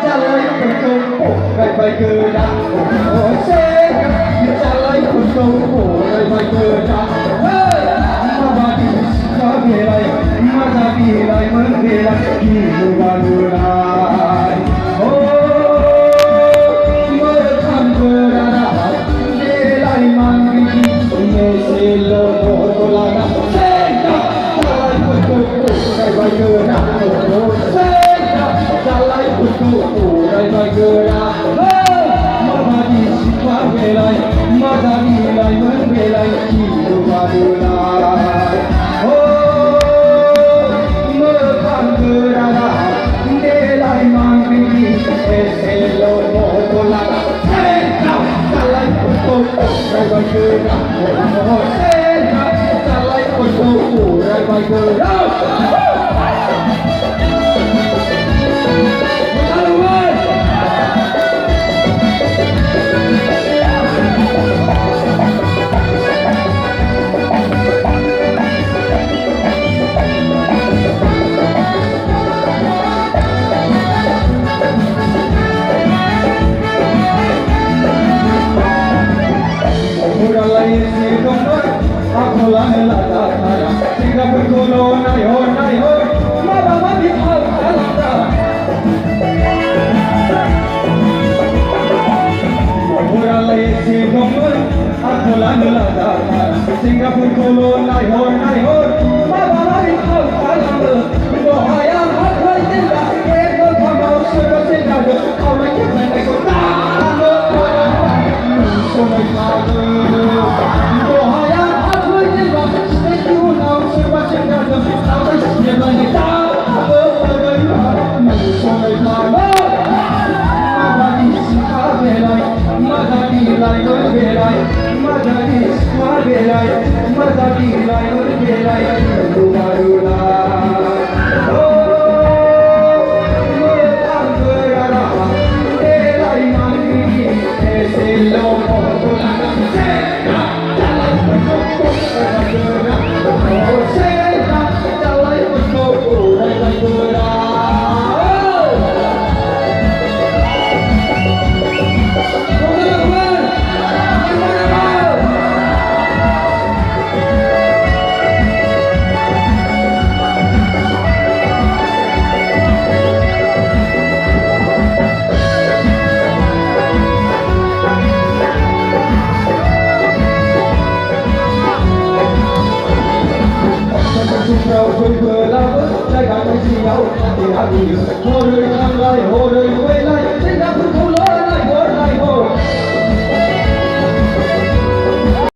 จะไล่คนโกงโอ้ได้ไปเกินนะโอ้เซ่จะไล่คนโกงโอ้ได้ไปเกินนะเฮ้ยมาบาดีมาเบลัยมาจะเบลัยมันเบลัยที่ดูบาดูไลโอ้เมื่อทำเกินนะเบลัยมันดีเมื่อเซโลโกโตลานะเซ่จะไล่คนโกงโอ้ได้ไปเกินนะโอ้เซ่จะไล่คนโกงโอ้ได้ไปเกินนะเฮ้ยมาบาดีมาเบลัยมาจะเบลัยมันเบลัยที่ดูบาดูไลโอ้เมื่อทำเกินนะเบลัยมันดีเอเซโลโกโตลานะเซ่จะไล่คนโกงโอ้ได้ไปเกินนะโอ้เซ่จะไล่คนโกงโอ้ได้ไปเกินนะSingapore Corona, yo, mama, di Alcalá. Murala ese nomor, Alcalá la da. Singapore Corona, yo, mama, di Alcalá. Bohaya, Alcalá, que no vamos a ser nada. Ahora que me recorda, no me pago. Bohaya, Hãy subscribe cho kênh Ghiền Mì Gõ để không bỏ lỡ những video hấp dẫn